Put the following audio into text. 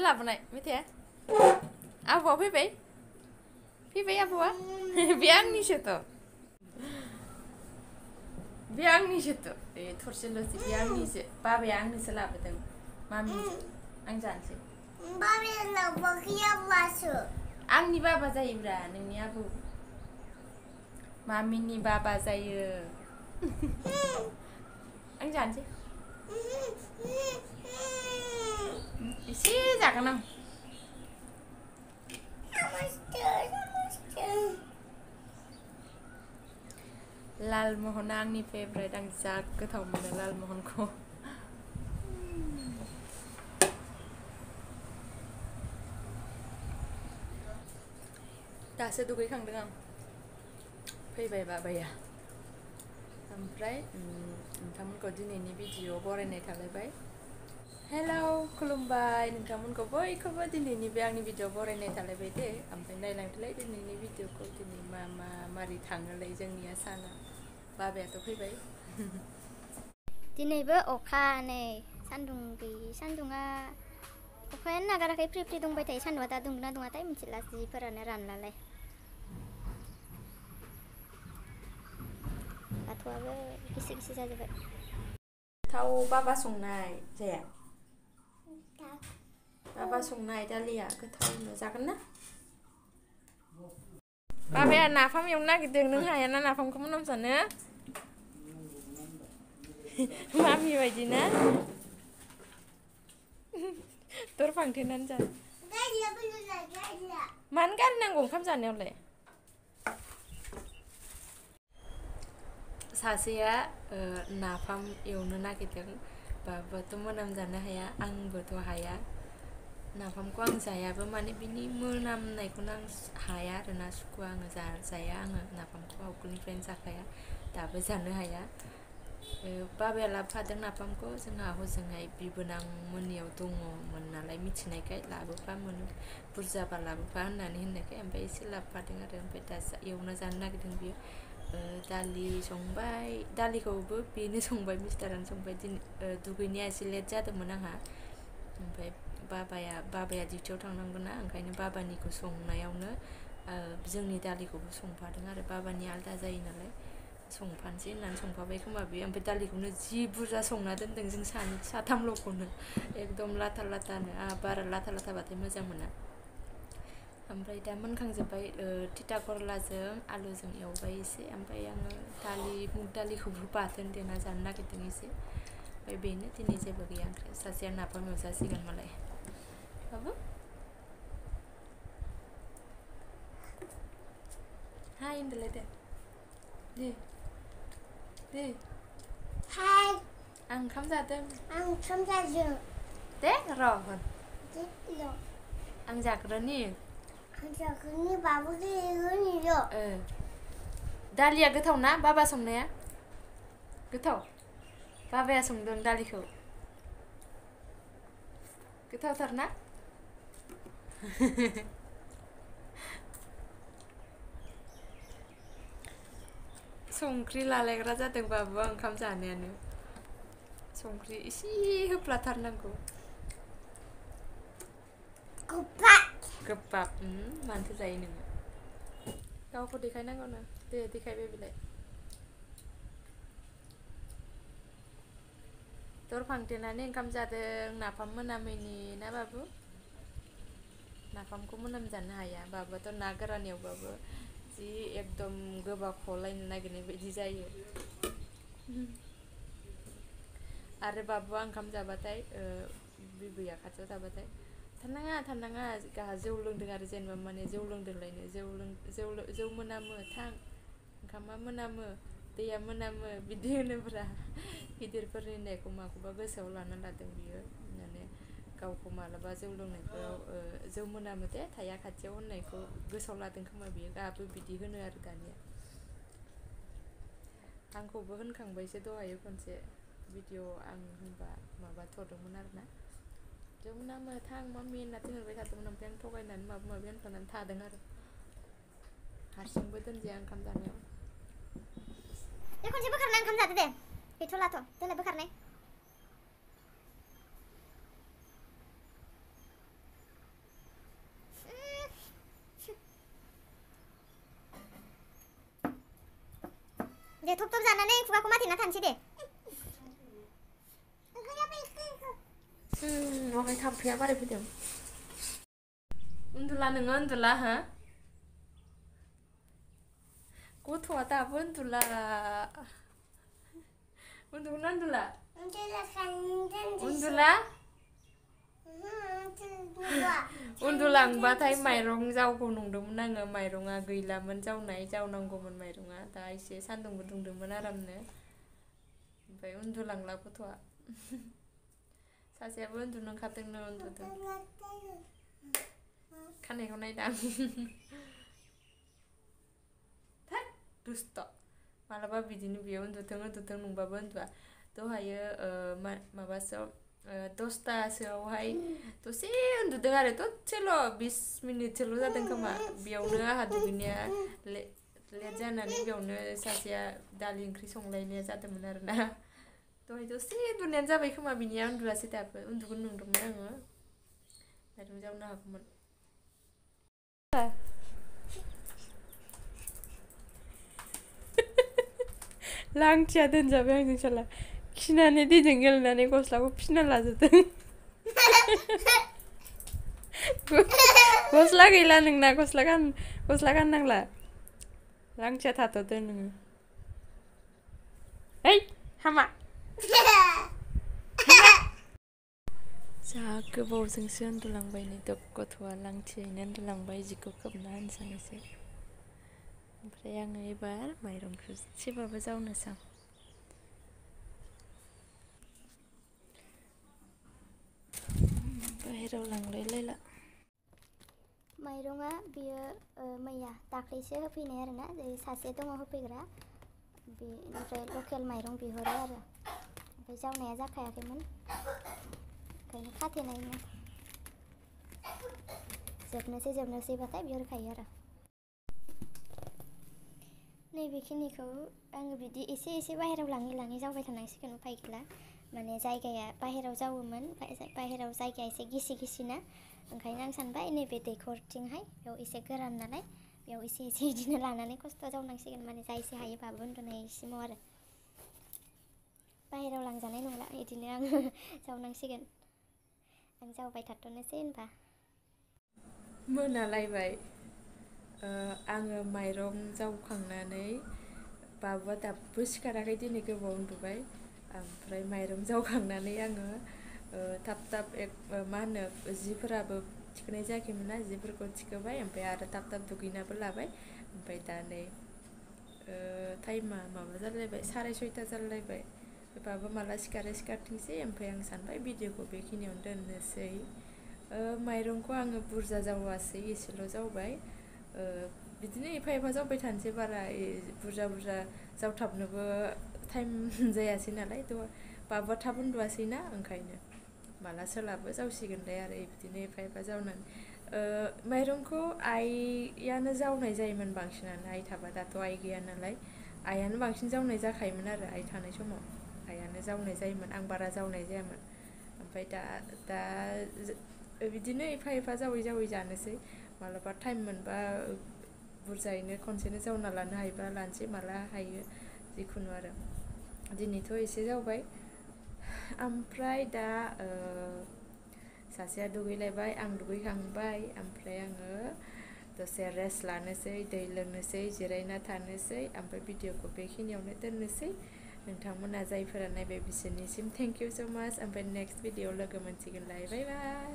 लाबोनाय मिथिया आबौआ फैबाय फैबाय आबौआ बे आंनिसोथ' बे आंनिसोथ' ए थरसेल'सो बे आंनिसो बाबाया आंनिसो लाबोदों मामिनिसो आं जानोसै बाबाया लाबोआखै आबौआसो आंनि बाबा जायोब्रा नोंनि आबौ मामिनि बाबा जायो आं जानोसै एसे जागोन आं लालमहना आंनि फेभरेट आं जा गोथाव मोनो लालमहनखौ दासो दुगैखांदों आं फैबाय बाबाया ओमफ्राय नोंथांमोनखौ दिनैनि भिडिअ बरायनाय थालायबाय हेलौ खुलुमबाय नोंथांमोनखौ बयखौबो दिनैनि बे आंनि भिडिअ बरायनाय थालायबाय दे ओमफ्राय नायलांदोलाय दिनैनि भिडिअखौ दिनै मारै थाङोलाय जोंनिया साना बाबायाथ' फैबाय दिनैबो अखा नै सान्दुं गैयि सान्दुङा अखायानो नागाराखै फ्रि फ्रि दुंबाय थायो सान्दुङा दा दुंना दुङाथाय मिथिला जिफोरानो रानलालाय बाथौआबो गिसि गिसि जाजोब्बाय थाव बाबा संनाय जाया बाबा संनाय दालिया गोथावनो जागोन ना बाबाया नाफाम एवनो नागिरदों नों हायाना नाफामखौ मोनामजानो मामि बायदि ना दर फांथेनानै जा मानो गारनांगौ ओंखाम जानायावलाय सासेया नाफाम एवनो नागिरदों बाबाथ' मोनामजानो हाया आंबोथ' हाया नाफामखौ आं जायाबो माने बिनि मोनामनायखौनो आं हाया आरोना सुखुवा आङो जाया आङो नाफामखौ आवगोलनिफ्रायनो जाखाया दाबो जानो हाया बाबाया लाबोफादों नाफामखौ जोंहा हजोंहाय बिबोनां मोननियाव दङमोन नालाय मिथिनायखाय लाबोफा मोनो बुरजाबा लाबोफा होननायखाय ओमफ्राय एसे लाबोफादों आरो ओमफ्राय दा एवना जानो नागिरदों बियो दालि संबाय दालिखौबो बेनो संबाय मिस्टारानो संबाय दिनै दुगैनाया एसे लेट जादोंमोन आंहा ओमफ्राय बाबाया डिउटियाव थांनांगौ ना ओंखायनो बाबानिखौ संनायावनो जोंनि दालिखौबो संफादों आरो बाबानि आलादा जायो नालाय संफानोसै होननानै संफाबाय खोमा बे ओमफ्राय दालिखौनो जि बुरजा संना दोनदों जों साथामल'खौनो एकदम लाथा लाथानो बारा लाथा लाथाबाथाय मोजां मोना ओमफ्राय दा मोनखांजोब्बाय थिथा करलाजों आलुजों एवबाय एसे ओमफ्राय आङो मुग दालिखौबो बाथोन देना जानो नागिरदों एसे ओमफ्राय बेनो दिनै जेबो गैया ओंख्रि सासेया नाफाम एवजासिगोन मालाय बाबु हाय होनदोलाय दे हाय आं ओंखाम जादों दे र' होन आं जाग्रोनि बाबु दालिया गोथाव ना बाबा संनाया गोथाव बाबाया संदों दालिखौ गोथावथार ना संख्रि लालायग्रा जादों बाबुआ ओंखाम जानायानो संख्रि एसे होफ्लाथारनांगौ गोबाब मानोथो जायो नोङो गावखौ देखायनांगौनो दे देखायबाय बेलाय दर फांथेनानै ओंखाम जादों नाफाम मोनामैनि ना बाबु नाफामखौ मोनामजानो हाया बाबुआथ' ना गोरान एवबाबो जि एकदम गोबाख'लायनो नागिरनाय बायदि जायो आरो बाबुआ ओंखाम जाबाथाय बिबैया खाथियाव थाबाथाय थानाङा गाहा जौ लोंदों आरो जेनेबा माने जौ लोंदोंलायनो जौ मोनामो थां ओंखामा मोनामो दैया मोनामो बिदि होनोब्रा गिदिरफोरनि होननायखौ माखौबा गोसोआव लाना लादों बियो माने गावखौ मालाबा जौ लोंनायफोराव जौ मोनामो दे थाया खाथियाव होननायखौ गोसोआव लादों खोमा बियो गाहाबो बिदि होनो आरो दानिया आंखौबो होनखांबायसो दहायो खनसे भिडिअ आं होनबा माबाथ'दोंमोन आरोना जौ मोनामो थां मामि होनना थिनहरबाय थादोंमोन ओमफ्राय आं थगायनानै माबा माबि होनफ्लांनानै थादों आरो हारसिंबो दोनजाया ओंखाम जानायाव बे खनसे बोखारना ओंखाम जादो दे गैथ'लाथ' दोनलाय बोखारनाय थब थब जानानै खुगाखौ माथेना थानोसै दे न'आवहाय थाम्फैया बाराय फैदों उन्दुला नोङो उन्दुला हो गथ'आ दाबो उन्दुला उन्दुगोना उन्दुला उन्दुला उन्दुलांबाथाय माइरं जावगौ नंदोंमोन आङो माइरङा गैलामोन जावनांगौमोन माइरङा दा एसे सान्दुंबो दुंदोंमोन आरामनो ओमफ्राय उन्दुलांला गथ'आ सासेयाबो उन्दुनो ओंखारदोंनो उन्दुदों खानायखौ नायदां थोद दुस्त मालाबा बिदिनो बेयो उन्दुथों नंबाबो उन्दुआ दहायो माबासोआव 10तासोआवहाय दसे उन्दुदों आरो दसेल' 20 मिनिटसोल' जादों खोमा बेयावनो आंहा दुगैनाया लेट जानानै बेयावनो सासेया दालि ओंख्रि संलायनाया जादोंमोन आरोना दहाय दसे उन्दुनायानो जाबाय खोमा बिनिया उन्दुआसै दाबो उन्दुगोन नंदोंमोन आङो माइरं जावनो हागौमोन लांथिया दोनजाबाय आंजों साला खिनानै दैजों गेलेनानै गस्लाखौ फिना लाजोबदों गस्ला गैला नोंना गस्ला गाननांला लांथिया थाथ'दो नोङो ओइ हामा जा गोबावजोंसो उन्दुलांबाय नै गथ'आ लांथियैनो उन्दुलांबाय जिखौ खोबना होनसानोसै ओमफ्राय आङो एबार माइरंखौ एसेबाबो जावनोसै बाहेराव लांलायलायला माइरङा बियो मैया दाख्लैसो होफैनाय आरोना सासे दङ होफैग्रा बेनिफ्राय लकेल माइरं बिहरो आरो ओमफ्राय जावनाया जाखायाखैमोन ओंखायनो खाथेनायमोन जोबनोसैबाथाय बिहरखायो आरो नैबेखिनिखौ आङो बिदि एसे बाहेराव लाङै जावबाय थानांसिगोन उफाय गैला माने जायगाया बाहेराव जावोमोन बाहेराव जायगाया एसे गिसिना ओंखायनो आं सानबाय नैबे दैखरथिंहाय बेयाव एसे गोरान नालाय बेयाव एसे बिदिनो लानानै खस्थ' जावनांसिगोन माने जा एसे हायो बाबो उन्दुनायसिमाव आरो बाहेराव लांजानाय नंला बिदिनो आङो जावनांसिगोन आं जावबाय थाथ'नोसै होनबा मोनालायबाय आङो माइरं जावखांनानै बाबुआ दाबो सिखाराखै दिनै गोबाव उन्दुबाय ओमफ्राय माइरं जावखांनानै आङो थाब मा होनो जिफोराबो थिखोनाय जायाखैमोन ना जिफोरखौ थिखोबाय ओमफ्राय आरो थाब दुगैनाबो लाबाय ओमफ्राय दा नै टाइमा माबा जालायबाय 6:30 जालायबाय बाबु माला सिखारथोंसै ओमफ्राय आं सानबाय भिडिअखौ बेखिनियावनो दोननोसै माइरंखौ आङो बुरजा जावासै एसेल' जावबाय बिदिनो एफा जावबाय थानोसै बारा बुरजा जावथाबनोबो टाइम जायासै नालाय बाबुआ थाब उन्दुआसैना ओंखायनो माला सोलाबो जावसिगोनलाय आरो बिदिनो एफा जावनानै माइरंखौ आइयानो जावनाय जायोमोन बांसिनानो आइ थाबा दाथ' आइ गैया नालाय आइयानो बांसिन जावनाय जाखायोमोन आरो आइ थानाय समाव आइयानो जावनाय जायोमोन आं बारा जावनाय जायामोन ओमफ्राय दा बिदिनो एफा जावै जानोसै मालाबा टाइम मोनबा बुरजायैनो खनसेनो जावना लानो हायोबा लानोसै माला हायो जिखुनु आरो दिनैथ' एसे जावबाय ओमफ्राय दा सासेया दुगैलायबाय आं दुगैखांबाय ओमफ्राय आङो दसे रेस्ट लानोसै दै लोंनोसै जिरायना थानोसै ओमफ्राय भिडिअखौ बेखिनियावनो दोननोसै नोंथांमोना जायफोरा नायबाय बिसोरनिसिम थेंक इउ स' माच ओमफ्राय नेक्स्ट भिडिअ लोगो मोनसिगोनलाय बाय बाय